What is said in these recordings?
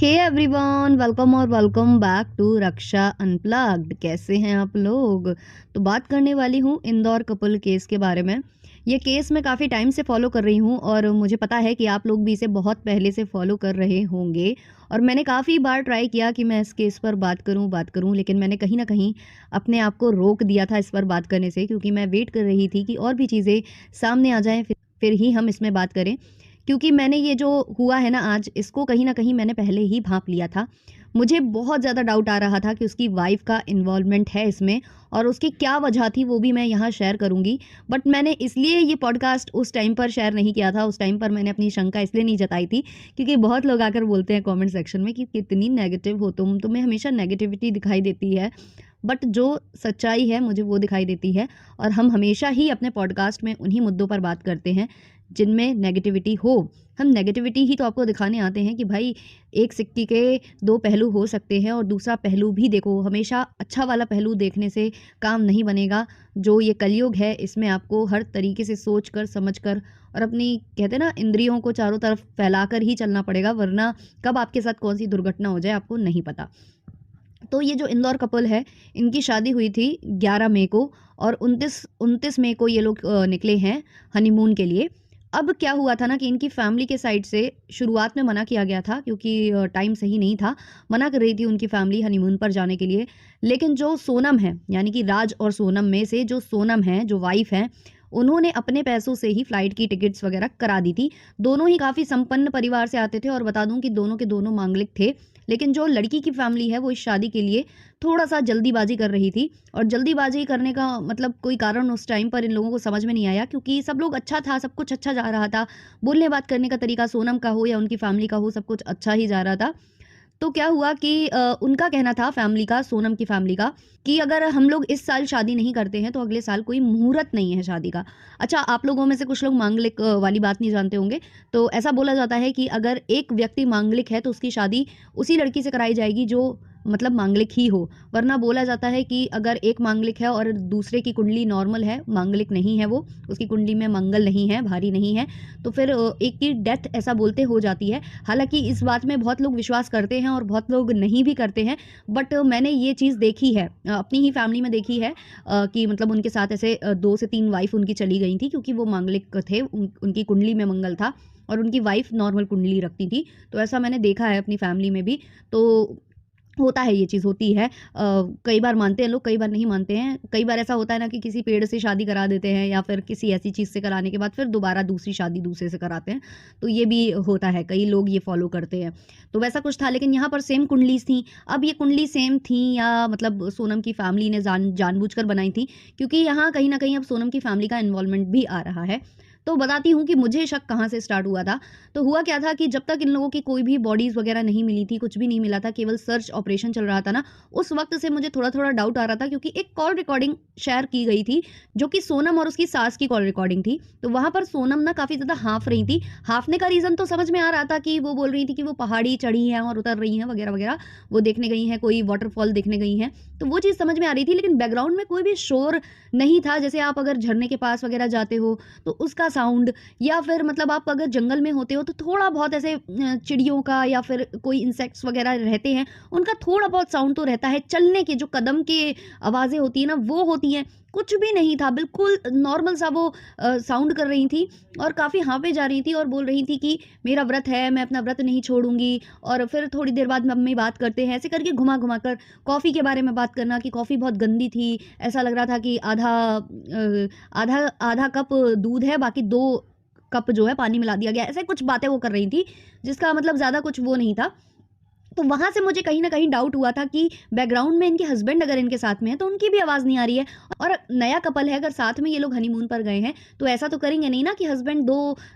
हे everyone, welcome और welcome back to Raksha unplugged. कैसे हैं आप लोग? तो बात करने वाली हूँ इंदौर कपल केस के बारे में। ये केस मैं काफ़ी टाइम से फॉलो कर रही हूँ और मुझे पता है कि आप लोग भी इसे बहुत पहले से फॉलो कर रहे होंगे। और मैंने काफ़ी बार ट्राई किया कि मैं इस केस पर बात करूँ, लेकिन मैंने कहीं ना कहीं अपने आप को रोक दिया था इस पर बात करने से, क्योंकि मैं वेट कर रही थी कि और भी चीज़ें सामने आ जाएं, फिर ही हम इसमें बात करें। क्योंकि मैंने ये जो हुआ है ना आज, इसको कहीं न कहीं मैंने पहले ही भाँप लिया था। मुझे बहुत ज़्यादा डाउट आ रहा था कि उसकी वाइफ़ का इन्वॉल्वमेंट है इसमें, और उसकी क्या वजह थी वो भी मैं यहाँ शेयर करूँगी। बट मैंने इसलिए ये पॉडकास्ट उस टाइम पर शेयर नहीं किया था, उस टाइम पर मैंने अपनी शंका इसलिए नहीं जताई थी क्योंकि बहुत लोग आकर बोलते हैं कमेंट सेक्शन में कि कितनी नेगेटिव हो तुम, तुम्हें हमेशा नेगेटिविटी दिखाई देती है। बट जो सच्चाई है मुझे वो दिखाई देती है, और हम हमेशा ही अपने पॉडकास्ट में उन्हीं मुद्दों पर बात करते हैं जिनमें नेगेटिविटी हो। हम नेगेटिविटी ही तो आपको दिखाने आते हैं कि भाई एक सिक्के के दो पहलू हो सकते हैं, और दूसरा पहलू भी देखो। हमेशा अच्छा वाला पहलू देखने से काम नहीं बनेगा। जो ये कलयुग है इसमें आपको हर तरीके से सोच कर समझ कर और अपनी, कहते हैं ना, इंद्रियों को चारों तरफ फैलाकर ही चलना पड़ेगा, वरना कब आपके साथ कौन सी दुर्घटना हो जाए आपको नहीं पता। तो ये जो इंदौर कपल है, इनकी शादी हुई थी 11 मई को, और 29 मई को ये लोग निकले हैं हनीमून के लिए। अब क्या हुआ था ना कि इनकी फैमिली के साइड से शुरुआत में मना किया गया था, क्योंकि टाइम सही नहीं था। मना कर रही थी उनकी फैमिली हनीमून पर जाने के लिए। लेकिन जो सोनम है, यानी कि राज और सोनम में से जो सोनम है, जो वाइफ है, उन्होंने अपने पैसों से ही फ्लाइट की टिकट्स वगैरह करा दी थी। दोनों ही काफ़ी संपन्न परिवार से आते थे, और बता दूं कि दोनों के दोनों मांगलिक थे। लेकिन जो लड़की की फैमिली है वो इस शादी के लिए थोड़ा-सा जल्दीबाज़ी कर रही थी, और जल्दीबाज़ी करने का मतलब कोई कारण उस टाइम पर इन लोगों को समझ में नहीं आया, क्योंकि सब लोग अच्छा था, सब कुछ अच्छा जा रहा था। बोलने बात करने का तरीका सोनम का हो या उनकी फैमिली का हो, सब कुछ अच्छा ही जा रहा था। तो क्या हुआ कि उनका कहना था, फैमिली का, सोनम की फैमिली का, कि अगर हम लोग इस साल शादी नहीं करते हैं तो अगले साल कोई मुहूर्त नहीं है शादी का। अच्छा, आप लोगों में से कुछ लोग मांगलिक वाली बात नहीं जानते होंगे। तो ऐसा बोला जाता है कि अगर एक व्यक्ति मांगलिक है तो उसकी शादी उसी लड़की से कराई जाएगी जो मतलब मांगलिक ही हो। वरना बोला जाता है कि अगर एक मांगलिक है और दूसरे की कुंडली नॉर्मल है, मांगलिक नहीं है, वो उसकी कुंडली में मंगल नहीं है, भारी नहीं है, तो फिर एक की डेथ, ऐसा बोलते, हो जाती है। हालाँकि इस बात में बहुत लोग विश्वास करते हैं और बहुत लोग नहीं भी करते हैं। बट मैंने ये चीज़ देखी है, अपनी ही फैमिली में देखी है, कि मतलब उनके साथ ऐसे 2 से 3 वाइफ़ उनकी चली गई थी, क्योंकि वो मांगलिक थे, उनकी कुंडली में मंगल था, और उनकी वाइफ़ नॉर्मल कुंडली रखती थी। तो ऐसा मैंने देखा है अपनी फैमिली में भी। तो होता है, ये चीज़ होती है। कई बार मानते हैं लोग, कई बार नहीं मानते हैं। कई बार ऐसा होता है ना कि किसी पेड़ से शादी करा देते हैं, या फिर किसी ऐसी चीज़ से कराने के बाद फिर दोबारा दूसरी शादी दूसरे से कराते हैं। तो ये भी होता है, कई लोग ये फ़ॉलो करते हैं। तो वैसा कुछ था, लेकिन यहाँ पर सेम कुंडलीज़ थी। अब ये कुंडली सेम थी या मतलब सोनम की फैमिली ने जानबूझकर बनाई थी, क्योंकि यहाँ कहीं न कहीं अब सोनम की फैमिली का इन्वॉल्वमेंट भी आ रहा है। तो बताती हूँ कि मुझे शक कहाँ से स्टार्ट हुआ था। तो हुआ क्या था कि जब तक इन लोगों की कोई भी बॉडीज़ वगैरह नहीं मिली थी, कुछ भी नहीं मिला था, केवल सर्च ऑपरेशन चल रहा था ना, उस वक़्त से मुझे थोड़ा-थोड़ा डाउट आ रहा था, क्योंकि एक कॉल रिकॉर्डिंग शेयर की गई थी, जो कि सोनम और उसकी सास की कॉल रिकॉर्डिंग थी। तो वहाँ पर सोनम ना काफ़ी ज़्यादा हाँफ रही थी। हाँफने का रीज़न तो समझ में आ रहा था कि वो बोल रही थी कि वो पहाड़ी चढ़ी हैं और उतर रही हैं वगैरह-वगैरह। वो देखने गई हैं, कोई वाटरफॉल देखने गई हैं। तो वो चीज़ समझ में आ रही थी, लेकिन बैकग्राउंड में कोई भी शोर नहीं था। जैसे आप अगर झरने के पास वगैरह जाते हो, तो उसका साउंड, या फिर मतलब आप अगर जंगल में होते हो तो थोड़ा बहुत ऐसे चिड़ियों का या फिर कोई इंसेक्ट्स वगैरह रहते हैं, उनका थोड़ा बहुत साउंड तो रहता है। चलने के जो कदम के आवाज़ें होती हैं ना, वो होती हैं। कुछ भी नहीं था, बिल्कुल नॉर्मल सा वो साउंड कर रही थी, और काफ़ी हाँफे जा रही थी और बोल रही थी कि मेरा व्रत है, मैं अपना व्रत नहीं छोड़ूँगी। और फिर थोड़ी देर बाद मम्मी बात करते हैं, ऐसे करके घुमा-घुमा कर कॉफ़ी के बारे में बात करना, कि कॉफ़ी बहुत गंदी थी। ऐसा लग रहा था कि आधा आधा कप दूध है, बाकी 2 कप जो है पानी मिला दिया गया। ऐसे कुछ बातें वो कर रही थी, जिसका मतलब ज़्यादा कुछ वो नहीं था। तो वहाँ से मुझे कहीं न कहीं डाउट हुआ था कि बैकग्राउंड में इनके हस्बैंड अगर इनके साथ में है, तो उनकी भी आवाज़ नहीं आ रही है। और नया कपल है, अगर साथ में ये लोग हनीमून पर गए हैं, तो ऐसा तो करेंगे नहीं ना कि हस्बैंड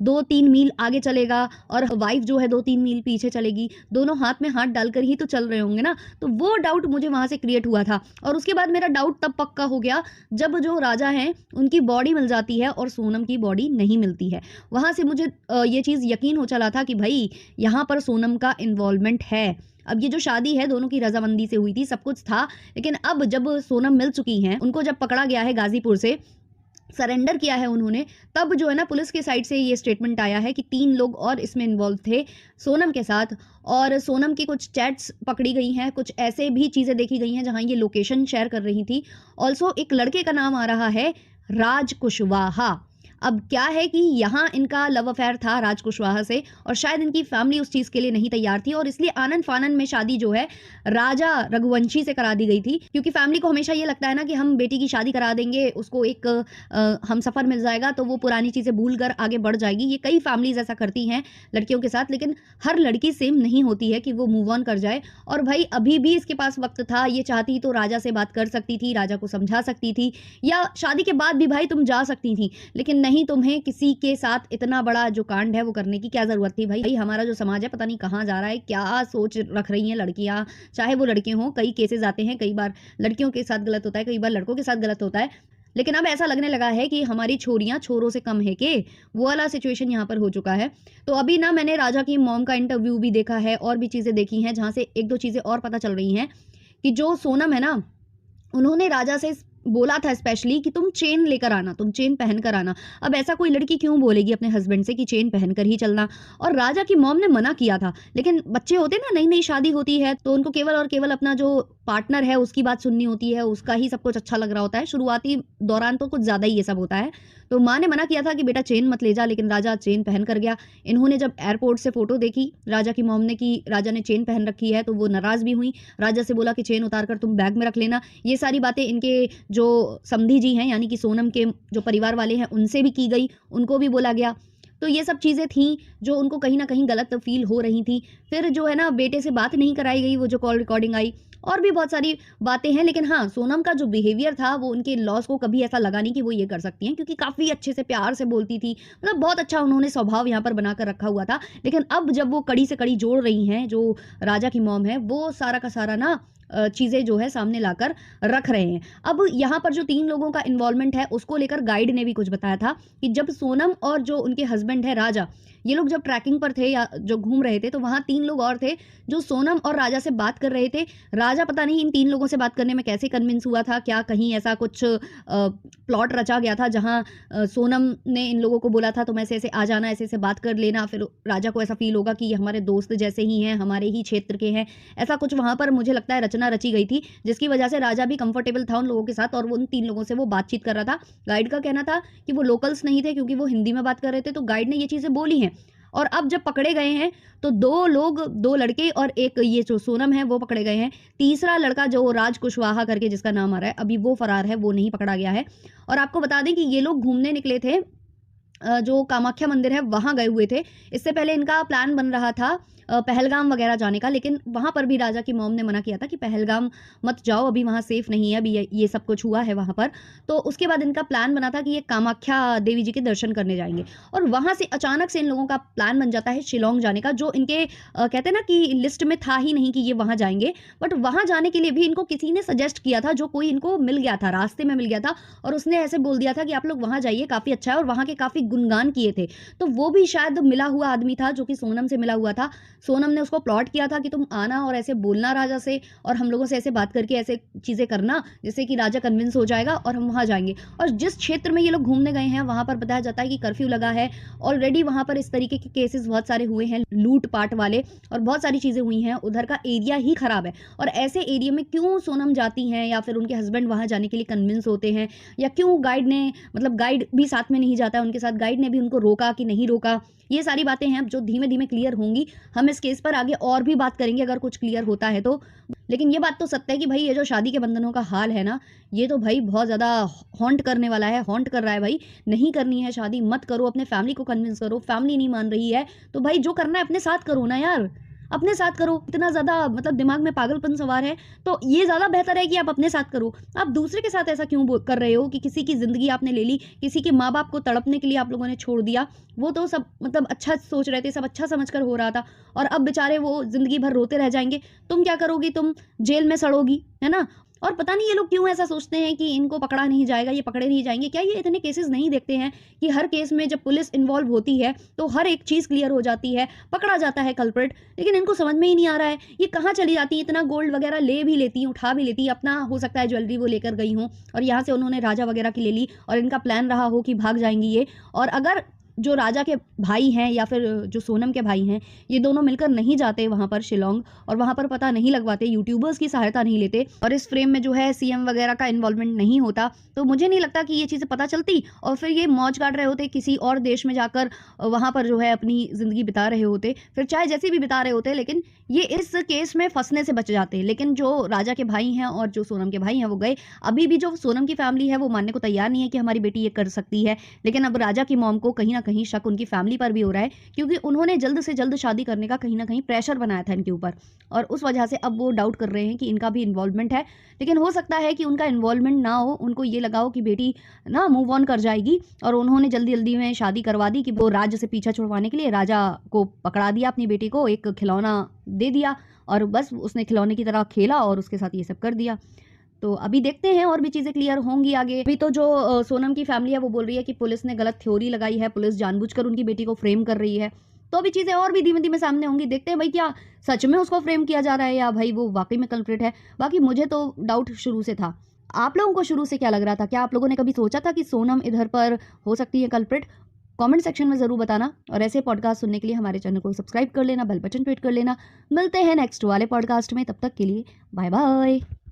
2-3 मील आगे चलेगा और वाइफ़ जो है 2-3 मील पीछे चलेगी। दोनों हाथ में हाथ डालकर ही तो चल रहे होंगे ना। तो वो डाउट मुझे वहाँ से क्रिएट हुआ था, और उसके बाद मेरा डाउट तब पक्का हो गया, जब जो राजा हैं, उनकी बॉडी मिल जाती है और सोनम की बॉडी नहीं मिलती है। वहाँ से मुझे ये चीज़ यकीन हो चला था कि भई यहाँ पर सोनम का इन्वॉल्वमेंट है। अब ये जो शादी है दोनों की रज़ामंदी से हुई थी, सब कुछ था। लेकिन अब जब सोनम मिल चुकी हैं, उनको जब पकड़ा गया है गाज़ीपुर से, सरेंडर किया है उन्होंने, तब जो है ना पुलिस के साइड से ये स्टेटमेंट आया है कि 3 लोग और इसमें इन्वॉल्व थे सोनम के साथ, और सोनम की कुछ चैट्स पकड़ी गई हैं, कुछ ऐसे भी चीज़ें देखी गई हैं जहाँ ये लोकेशन शेयर कर रही थी। ऑल्सो एक लड़के का नाम आ रहा है राज कुशवाहा। अब क्या है कि यहाँ इनका लव अफेयर था राज कुशवाहा से, और शायद इनकी फैमिली उस चीज़ के लिए नहीं तैयार थी, और इसलिए आनन-फानन में शादी जो है राजा रघुवंशी से करा दी गई थी। क्योंकि फैमिली को हमेशा ये लगता है ना कि हम बेटी की शादी करा देंगे, उसको एक हमसफ़र मिल जाएगा तो वो पुरानी चीज़ें भूल कर आगे बढ़ जाएगी। ये कई फैमिलीज़ ऐसा करती हैं लड़कियों के साथ, लेकिन हर लड़की सेम नहीं होती है कि वो मूव ऑन कर जाए। और भाई अभी भी इसके पास वक़्त था, ये चाहती तो राजा से बात कर सकती थी, राजा को समझा सकती थी, या शादी के बाद भी भाई तुम जा सकती थी, लेकिन नहीं, तुम्हें किसी के साथ इतना बड़ा जो कांड है वो करने की क्या ज़रूरत थी। भाई हमारा जो समाज है पता नहीं कहाँ जा रहा है, क्या सोच रख रही हैं लड़कियाँ, चाहे वो लड़के हों। कई केसेज़ आते हैं, कई बार लड़कियों के साथ गलत होता है, कई बार लड़कों के साथ गलत होता है, लेकिन अब ऐसा लगने लगा है कि हमारी छोरियाँ छोरों से कम है के, वो वाला सिचुएशन यहाँ पर हो चुका है। तो अभी ना मैंने राजा की मॉम का इंटरव्यू भी देखा है, और भी चीज़ें देखी हैं जहाँ से 1-2 चीज़ें और पता चल रही हैं कि जो सोनम है ना, उन्होंने राजा से बोला था स्पेशली कि तुम चेन लेकर आना, तुम चेन पहन कर आना। अब ऐसा कोई लड़की क्यों बोलेगी अपने हस्बैंड से कि चेन पहन कर ही चलना, और राजा की मॉम ने मना किया था। लेकिन बच्चे होते ना, नई-नई शादी होती है तो उनको केवल और केवल अपना जो पार्टनर है उसकी बात सुननी होती है, उसका ही सब कुछ अच्छा लग रहा होता है। शुरुआती दौरान तो कुछ ज़्यादा ही ये सब होता है। तो माँ ने मना किया था कि बेटा चेन मत ले जा, लेकिन राजा चेन पहन कर गया। इन्होंने जब एयरपोर्ट से फ़ोटो देखी राजा की मॉम ने कि राजा ने चेन पहन रखी है, तो वो नाराज़ भी हुई। राजा से बोला कि चेन उतार कर तुम बैग में रख लेना। ये सारी बातें इनके जो समधी जी हैं, यानी कि सोनम के जो परिवार वाले हैं, उनसे भी की गई, उनको भी बोला गया। तो ये सब चीज़ें थीं जो उनको कहीं न कहीं गलत फ़ील हो रही थी। फिर जो है ना बेटे से बात नहीं कराई गई, वो जो कॉल रिकॉर्डिंग आई, और भी बहुत सारी बातें हैं। लेकिन हाँ, सोनम का जो बिहेवियर था वो उनके इन-लॉज़ को कभी ऐसा लगा नहीं कि वो ये कर सकती हैं, क्योंकि काफ़ी अच्छे से प्यार से बोलती थी। मतलब बहुत अच्छा उन्होंने स्वभाव यहाँ पर बना कर रखा हुआ था। लेकिन अब जब वो कड़ी से कड़ी जोड़ रही हैं, जो राजा की मॉम है, वो सारा का सारा ना चीज़ें जो है सामने लाकर रख रहे हैं। अब यहाँ पर जो 3 लोगों का इन्वॉल्वमेंट है उसको लेकर गाइड ने भी कुछ बताया था कि जब सोनम और जो उनके हस्बैंड है राजा, ये लोग जब ट्रैकिंग पर थे या जो घूम रहे थे, तो वहाँ 3 लोग और थे जो सोनम और राजा से बात कर रहे थे। राजा पता नहीं इन 3 लोगों से बात करने में कैसे कन्विंस हुआ था, क्या कहीं ऐसा कुछ प्लॉट रचा गया था जहाँ सोनम ने इन लोगों को बोला था तुम ऐसे-ऐसे आ जाना, ऐसे-ऐसे बात कर लेना, फिर राजा को ऐसा फ़ील होगा कि ये हमारे दोस्त जैसे ही हैं, हमारे ही क्षेत्र के हैं। ऐसा कुछ वहाँ पर मुझे लगता है रचना रची गई थी, जिसकी वजह से राजा भी कंफर्टेबल था उन लोगों के साथ, और वो उन 3 लोगों से वो बातचीत कर रहा था। गाइड का कहना था कि वो लोकल्स नहीं थे, क्योंकि वो हिंदी में बात कर रहे थे, तो गाइड ने ये चीज़ें बोली हैं। और अब जब पकड़े गए हैं तो 2 लोग, 2 लड़के और एक ये जो सोनम है वो पकड़े गए हैं। तीसरा लड़का जो राज कुशवाहा करके जिसका नाम आ रहा है, अभी वो फरार है, वो नहीं पकड़ा गया है। और आपको बता दें कि ये लोग घूमने निकले थे, जो कामाख्या मंदिर है वहाँ गए हुए थे। इससे पहले इनका प्लान बन रहा था पहलगाम वगैरह जाने का, लेकिन वहाँ पर भी राजा की मॉम ने मना किया था कि पहलगाम मत जाओ, अभी वहाँ सेफ नहीं है, अभी ये सब कुछ हुआ है वहाँ पर। तो उसके बाद इनका प्लान बना था कि ये कामाख्या देवी जी के दर्शन करने जाएँगे, और वहाँ से अचानक से इन लोगों का प्लान बन जाता है शिलांग जाने का, जो इनके कहते हैं ना कि लिस्ट में था ही नहीं कि ये वहाँ जाएँगे। बट वहाँ जाने के लिए भी इनको किसी ने सजेस्ट किया था, जो कोई इनको मिल गया था, रास्ते में मिल गया था, और उसने ऐसे बोल दिया था कि आप लोग वहाँ जाइए, काफ़ी अच्छा है, और वहाँ के काफ़ी गुणगान किए थे। तो वो भी शायद मिला हुआ आदमी था जो कि सोनम से मिला हुआ था। सोनम ने उसको प्लॉट किया था कि तुम आना और ऐसे बोलना राजा से, और हम लोगों से ऐसे बात करके ऐसे चीज़ें करना जिससे कि राजा कन्विंस हो जाएगा और हम वहाँ जाएँगे। और जिस क्षेत्र में ये लोग घूमने गए हैं वहाँ पर बताया जाता है कि कर्फ्यू लगा है। ऑलरेडी वहाँ पर इस तरीके के केसेस बहुत सारे हुए हैं, लूट-पाट वाले, और बहुत सारी चीज़ें हुई हैं। उधर का एरिया ही खराब है, और ऐसे एरिया में क्यों सोनम जाती हैं, या फिर उनके हस्बैंड वहाँ जाने के लिए कन्विंस होते हैं, या क्यों गाइड ने, मतलब गाइड भी साथ में नहीं जाता है उनके साथ, गाइड ने भी उनको रोका कि नहीं रोका। ये सारी बातें हैं जो धीमे-धीमे क्लियर होंगी। हम इस केस पर आगे और भी बात करेंगे अगर कुछ क्लियर होता है तो। लेकिन ये बात तो सत्य है कि भई ये जो शादी के बंधनों का हाल है ना, ये तो भई बहुत ज़्यादा हॉन्ट करने वाला है, हॉन्ट कर रहा है भाई। नहीं करनी है शादी, मत करो, अपने फैमिली को कन्विंस करो। फैमिली नहीं मान रही है, तो भाई जो करना है अपने साथ करो ना यार, अपने साथ करो। इतना ज़्यादा मतलब दिमाग में पागलपन सवार है, तो ये ज़्यादा बेहतर है कि आप अपने साथ करो। आप दूसरे के साथ ऐसा क्यों कर रहे हो कि किसी की ज़िंदगी आपने ले ली, किसी के माँ-बाप को तड़पने के लिए आप लोगों ने छोड़ दिया। वो तो सब मतलब अच्छा सोच रहे थे, सब अच्छा समझकर हो रहा था, और अब बेचारे वो ज़िंदगी भर रोते रह जाएँगे। तुम क्या करोगी? तुम जेल में सड़ोगी, है ना? और पता नहीं ये लोग क्यों ऐसा सोचते हैं कि इनको पकड़ा नहीं जाएगा, ये पकड़े नहीं जाएँगे। क्या ये इतने केसेज़ नहीं देखते हैं कि हर केस में जब पुलिस इन्वॉल्व होती है, तो हर एक चीज़ क्लियर हो जाती है, पकड़ा जाता है कल्प्रिट। लेकिन इनको समझ में ही नहीं आ रहा है, ये कहाँ चली जाती हैं, इतना गोल्ड वगैरह ले भी लेती हैं, उठा भी लेती हैं, अपना हो सकता है ज्वेलरी वो लेकर गई हों और यहाँ से उन्होंने राजा वगैरह की ले ली और इनका प्लान रहा हो कि भाग जाएँगी ये। और अगर जो राजा के भाई हैं या फिर जो सोनम के भाई हैं, ये दोनों मिलकर नहीं जाते वहाँ पर शिलांग और वहाँ पर पता नहीं लगवाते, यूट्यूबर्स की सहायता नहीं लेते और इस फ्रेम में जो है सीएम वगैरह का इन्वॉल्वमेंट नहीं होता, तो मुझे नहीं लगता कि ये चीज़ें पता चलती और फिर ये मौज काट रहे होते, किसी और देश में जाकर वहाँ पर जो है अपनी ज़िंदगी बिता रहे होते, फिर चाहे जैसी भी बिता रहे होते, लेकिन ये इस केस में फँसने से बच जाते। लेकिन जो राजा के भाई हैं और जो सोनम के भाई हैं, वो गए। अभी भी जो सोनम की फैमिली है, वो मानने को तैयार नहीं है कि हमारी बेटी ये कर सकती है। लेकिन अब राजा की मॉम को कहीं न कहीं शक उनकी फैमिली पर भी हो रहा है, क्योंकि उन्होंने जल्द से जल्द शादी करने का कहीं न कहीं प्रेशर बनाया था इनके ऊपर और उस वजह से अब वो डाउट कर रहे हैं कि इनका भी इन्वॉल्वमेंट है। लेकिन हो सकता है कि उनका इन्वॉल्वमेंट ना हो, उनको ये लगा हो कि बेटी ना मूव ऑन कर जाएगी और उन्होंने जल्दी-जल्दी में शादी करवा दी कि वो राज्य से पीछा छुड़वाने के लिए राजा को पकड़ा दिया, अपनी बेटी को एक खिलौना दे दिया और बस उसने खिलौने की तरह खेला और उसके साथ ये सब कर दिया। तो अभी देखते हैं और भी चीज़ें क्लियर होंगी आगे। अभी तो जो सोनम की फैमिली है वो बोल रही है कि पुलिस ने गलत थ्योरी लगाई है, पुलिस जानबूझकर उनकी बेटी को फ्रेम कर रही है। तो अभी चीज़ें और भी धीमे-धीमे सामने होंगी। देखते हैं भाई क्या सच में उसको फ्रेम किया जा रहा है या भाई वो वाक़ई में कल्प्रिट है। बाकी मुझे तो डाउट शुरू से था। आप लोगों को शुरू से क्या लग रहा था? क्या आप लोगों ने कभी सोचा था कि सोनम इधर पर हो सकती है कल्प्रिट? कमेंट सेक्शन में ज़रूर बताना और ऐसे पॉडकास्ट सुनने के लिए हमारे चैनल को सब्सक्राइब कर लेना, बेल बटन पे हिट कर लेना। मिलते हैं नेक्स्ट वाले पॉडकास्ट में, तब तक के लिए बाय बाय।